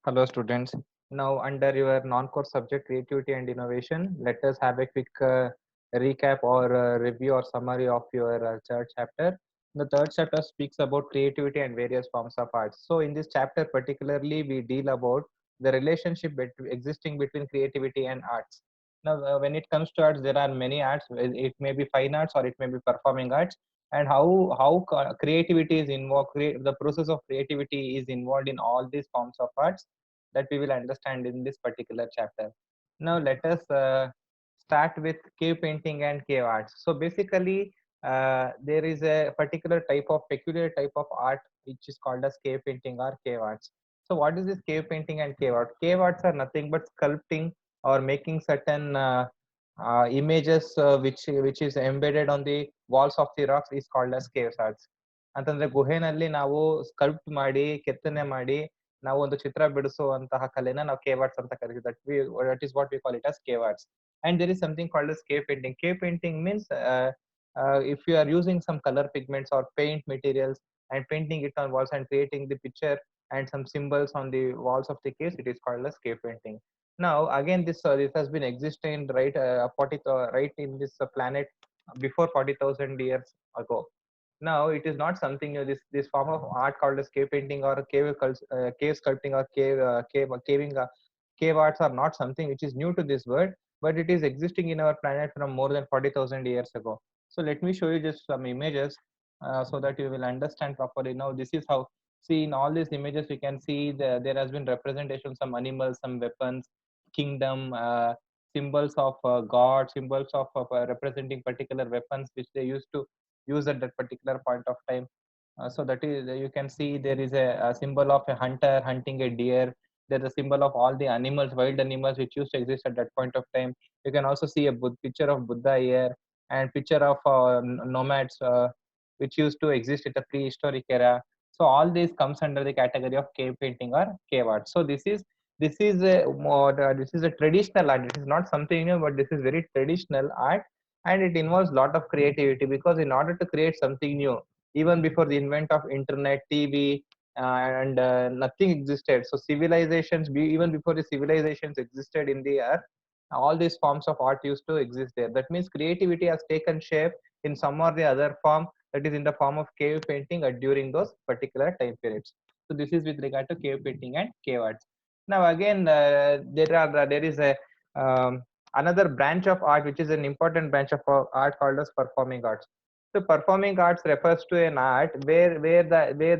Hello, students. Now, under your non-core subject, creativity and innovation, let us have a quick recap or review or summary of your third chapter. The third chapter speaks about creativity and various forms of arts. So, in this chapter, particularly, we deal about the relationship existing between creativity and arts. Now, when it comes to arts, there are many arts. It may be fine arts or it may be performing arts, and how creativity is involved. The process of creativity is involved in all these forms of arts that we will understand in this particular chapter. Now, let us start with cave painting and cave arts. So, basically, there is a particular type of peculiar type of art which is called as cave painting or cave arts. So, what is this cave painting and cave art? Cave arts are nothing but sculpting or making certain images which is embedded on the walls of the rocks is called as cave arts. ಅಂತಂದ್ರೆ ಗುಹೆನಲ್ಲಿ ನಾವು ಸ್ಕಲ್ಪ್ಟ್ ಮಾಡಿ ಕೆತ್ತನೆ ಮಾಡಿ ನಾವು ಒಂದು ಚಿತ್ರ ಬಿಡಿಸುವಂತಹ ಕಲೆನ ನಾವು cave arts ಅಂತ ಕರಿತೀವಿ. That is what we call it as cave arts. And there is something called as cave painting. Cave painting means if you are using some color pigments or paint materials and painting it on walls and creating the picture and some symbols on the walls of the caves, it is called as cave painting. Now again, this has been existing right in this planet before 40,000 years ago. Now it is not something new. This form of art called as cave painting or cave sculpting or caving cave arts are not something which is new to this world, but it is existing in our planet from more than 40,000 years ago. So let me show you just some images so that you will understand properly. Now this is how, see, in all these images we can see there has been representation of some animals, some weapons, kingdom, symbols of god, symbols of representing particular weapons which they used to use at that particular point of time. So that is, you can see there is a symbol of a hunter hunting a deer. There's a symbol of all the animals, wild animals which used to exist at that point of time. You can also see a picture of Buddha here and picture of nomads which used to exist at the prehistoric era. So all these comes under the category of cave painting or cave art. So this is a traditional art. This is not something new, but this is very traditional art, and it involves a lot of creativity because in order to create something new, even before the invent of internet, tv, and nothing existed. So civilizations, even before the civilizations existed in the earth, all these forms of art used to exist there. That means creativity has taken shape in some or the other form, that is in the form of cave painting during those particular time periods. So this is with regard to cave painting and cave arts. Now again, there is a another branch of art which is an important branch of art called as performing arts. So performing arts refers to an art where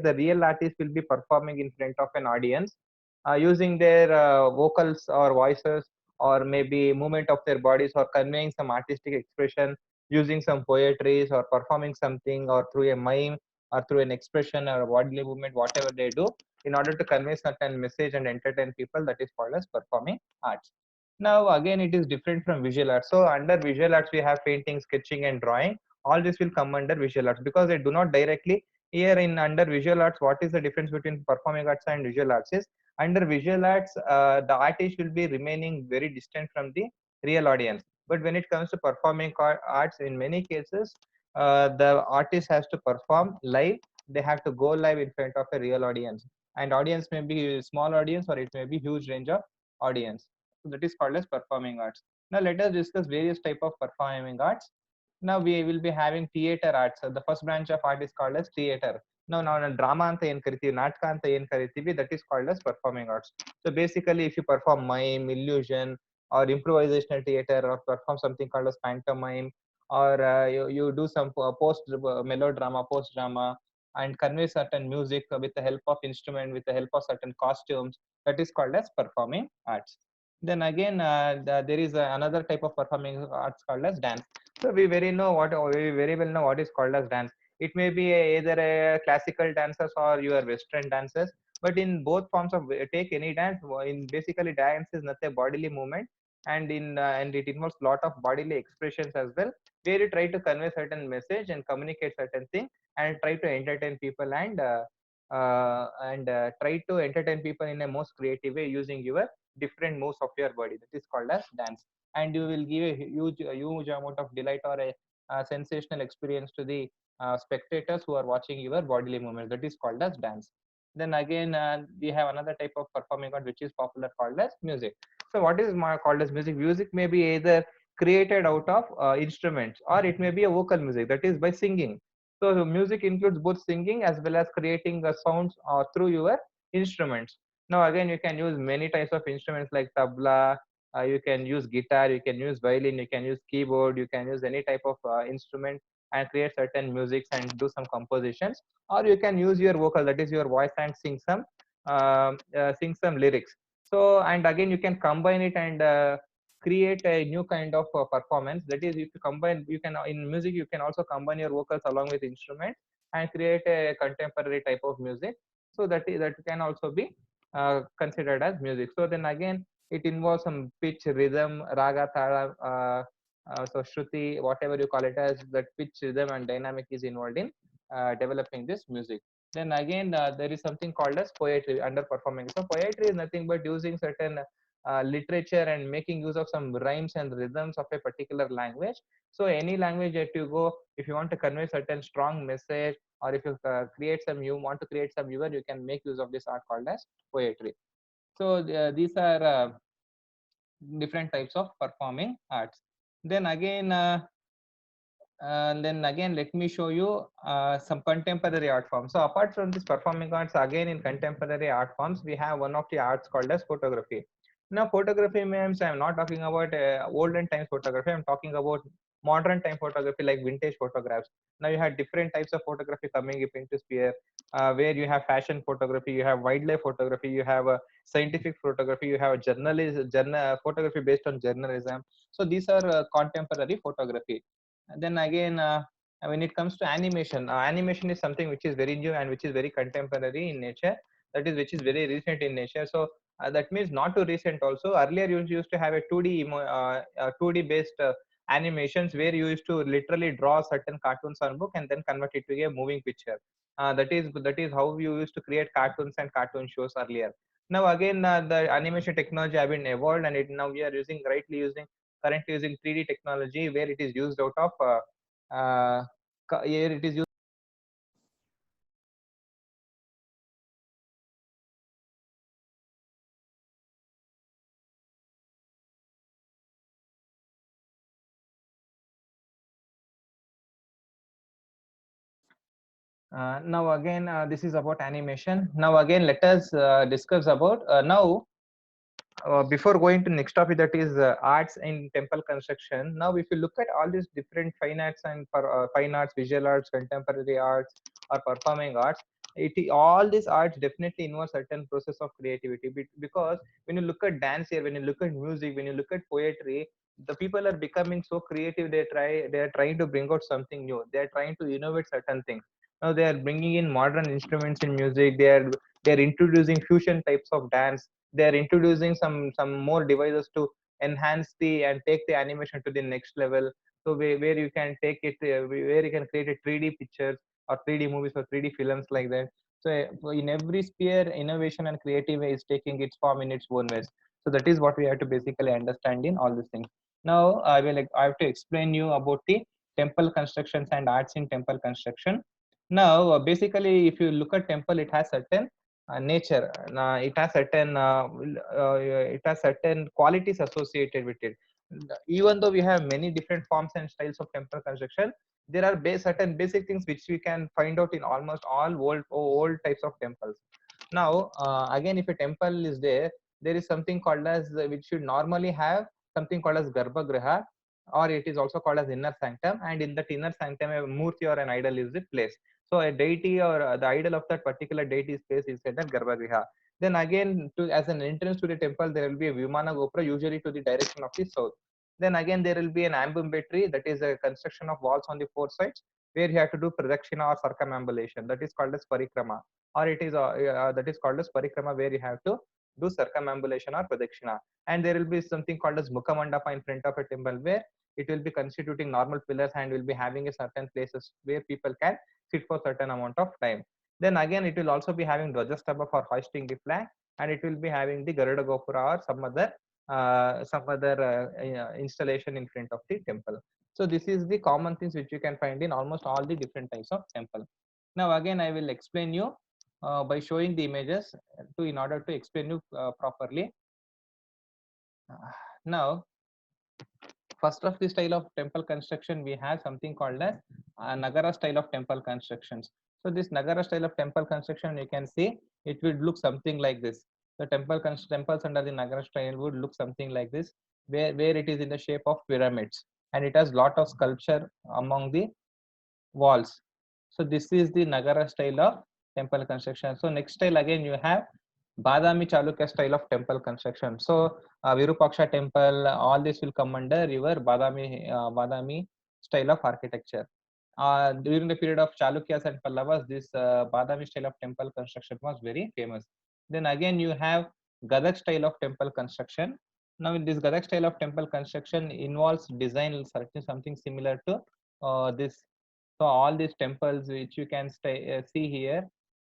the real artist will be performing in front of an audience using their vocals or voices or maybe movement of their bodies or conveying some artistic expression using some poetries or performing something or through a mime or through an expression or a bodily movement, whatever they do, in order to convey certain message and entertain people, that is called as performing arts. Now again, it is different from visual arts. So under visual arts we have painting, sketching and drawing. All this will come under visual arts because they do not directly, here in under visual arts, what is the difference between performing arts and visual arts is, under visual arts the artist will be remaining very distant from the real audience. But when it comes to performing arts, in many cases the artist has to perform live. They have to go live in front of a real audience, and audience may be small audience or it may be huge range of audience. So that is called as performing arts. Now let us discuss various type of performing arts. Now we will be having theater arts. The first branch of art is called as theater. ನಾವು drama ಅಂತ ಏನ್ ಕರಿತೀವಿ, ನಾಟಕ ಅಂತ ಏನ್ ಕರಿತೀವಿ, that is called as performing arts. So basically if you perform mime, illusion or improvisational theater or perform something called as pantomime, or you do some post melodrama, post drama, and convey certain music with the help of instrument, with the help of certain costumes, that is called as performing arts. Then again, there is another type of performing arts called as dance. So we very well know what is called as dance. It may be either a classical dancers or your western dances, but in both forms of, take any dance, in basically dance is nothing bodily movement, and it involves lot of bodily expressions as well, where you try to convey certain message and communicate certain thing and try to entertain people and try to entertain people in a most creative way using your different moves of your body. That is called as dance, and you will give a huge amount of delight or a sensational experience to the spectators who are watching your bodily movements. That is called as dance. Then again, we have another type of performing art which is popular called as music. So what is called as music? Music may be either created out of instruments, or it may be a vocal music, that is by singing. So the music includes both singing as well as creating sounds through your instruments. Now again, you can use many types of instruments like tabla, you can use guitar, you can use violin, you can use keyboard, you can use any type of instrument and create certain musics and do some compositions. Or you can use your vocal, that is your voice, and sing some lyrics. So and again you can combine it and create a new kind of performance. That is, if you combine, you can in music you can also combine your vocals along with instruments and create a contemporary type of music. So that can also be considered as music. So then again, it involves some pitch, rhythm, raga, thala, so shruti, whatever you call it as, that pitch, rhythm and dynamic is involved in developing this music. Then again, there is something called as poetry under performing. So poetry is nothing but using certain literature and making use of some rhymes and rhythms of a particular language. So any language that you go, if you want to convey certain strong message, or if you you want to create some humor, you can make use of this art called as poetry. So these are different types of performing arts. Then again, let me show you some contemporary art forms. So apart from this performing arts, again in contemporary art forms, we have one of the arts called as photography. Now photography means I'm not talking about olden times photography. I'm talking about modern time photography, like vintage photographs. Now you have different types of photography coming up into sphere, where you have fashion photography, you have wildlife photography, you have scientific photography, you have photography based on journalism. So these are contemporary photography. And then again, when it comes to animation, animation is something which is very new and which is very contemporary in nature. That is, which is very recent in nature. So that means not too recent. Also, earlier you used to have a 2D based animations, where you used to literally draw certain cartoons on book and then convert it to a moving picture. That is how you used to create cartoons and cartoon shows earlier. Now again, the animation technology have been evolved, and now we are currently using 3D technology, where it is used out of here it is used. Now again, this is about animation. Now again, let us discuss about now before going to next topic, that is arts in temple construction. Now if you look at all these different fine arts and fine arts, visual arts, contemporary arts, or performing arts, all these arts definitely involve certain process of creativity, because when you look at dance here, when you look at music, when you look at poetry, the people are becoming so creative. They are trying to bring out something new, they are trying to innovate certain things. Now they are bringing in modern instruments in music, they are introducing fusion types of dance, they are introducing some more devices to enhance the and take the animation to the next level. So where you can take it, where you can create a 3D pictures or 3D movies or 3D films like that. So in every sphere, innovation and creative is taking its form in its own ways. So that is what we have to basically understand in all these things. Now I have to explain you about the temple constructions and arts in temple construction. Now basically, if you look at temple, it has certain nature. It has certain qualities associated with it. Even though we have many different forms and styles of temple construction, there are certain basic things which we can find out in almost all old types of temples. Now again, if a temple is there, there is something called as which should normally have something called as garbhagriha, or it is also called as inner sanctum. And in that inner sanctum, a murti or an idol is the place. So a deity or the idol of that particular deity's place is said as Garbhagriha. Then again, as an entrance to the temple, there will be a Vimana Gopura, usually to the direction of the south. Then again, there will be an ambulatory, that is a construction of walls on the four sides, where you have to do pradakshina or circumambulation. That is called as parikrama, or it is that is called as parikrama, where you have to do circumambulation or pradakshina. And there will be something called as mukhamandapa in front of a temple, where it will be constituting normal pillars and will be having a certain places where people can sit for certain amount of time. Then again, it will also be having Dwajastamba for hoisting the flag, and it will be having the Garuda Gopura or some other installation in front of the temple. So this is the common things which you can find in almost all the different types of temple. Now again, I will explain you by showing the images to in order to explain you properly. Now, first of the style of temple construction, we have something called as Nagara style of temple constructions. So this Nagara style of temple construction, you can see it would look something like this. The temples under the Nagara style would look something like this, where it is in the shape of pyramids, and it has lot of sculpture among the walls. So this is the Nagara style of temple construction. So next style again you have Badami Chalukya style of temple construction. So Virupaksha temple, all this will come under your Badami style of architecture. During the period of Chalukyas and Pallavas, this Badami style of temple construction was very famous. Then again you have Gadak style of temple construction. Now in this Gadak style of temple construction involves design something similar to this. So all these temples which you can see here,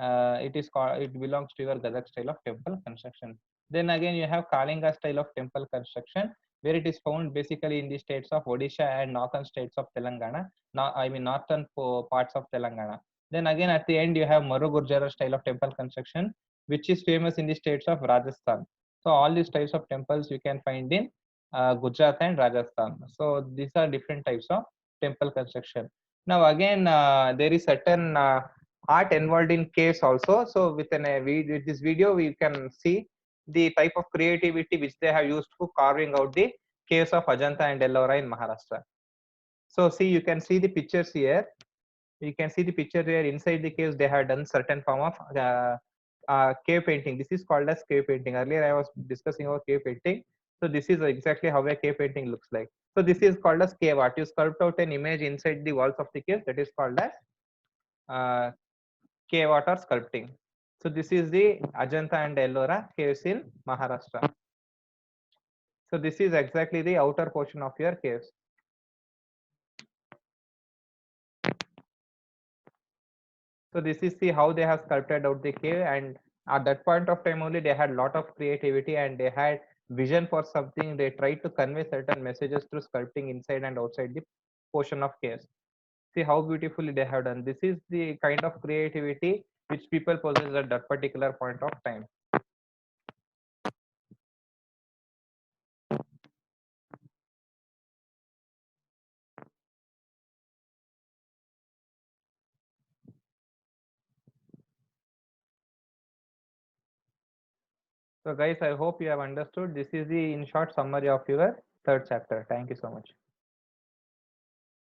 it belongs to your Gadak style of temple construction. Then again you have Kalinga style of temple construction, where it is found basically in the states of Odisha and northern states of Telangana. Now I mean northern parts of Telangana. Then again at the end you have Maru Gurjara style of temple construction, which is famous in the states of Rajasthan. So all these types of temples you can find in Gujarat and Rajasthan. So these are different types of temple construction. Now again, there is certain art involved in caves also. So with this video, we can see the type of creativity which they have used for carving out the caves of Ajanta and Ellora in Maharashtra. So see, you can see the pictures here. You can see the picture here. Inside the caves, they have done certain form of cave painting. This is called as cave painting. Earlier, I was discussing about cave painting. So this is exactly how a cave painting looks like. So this is called as cave art. You sculpt out an image inside the walls of the cave. That is called as uh, cave art or sculpting. So this is the Ajanta and Ellora caves in Maharashtra. So this is exactly the outer portion of your caves. So this is the how they have sculpted out the cave, and at that point of time only they had lot of creativity and they had vision for something. They tried to convey certain messages through sculpting inside and outside the portion of caves. See how beautifully they have done. This is the kind of creativity which people possess at that particular point of time. So guys, I hope you have understood. This is the in short summary of your third chapter. Thank you so much.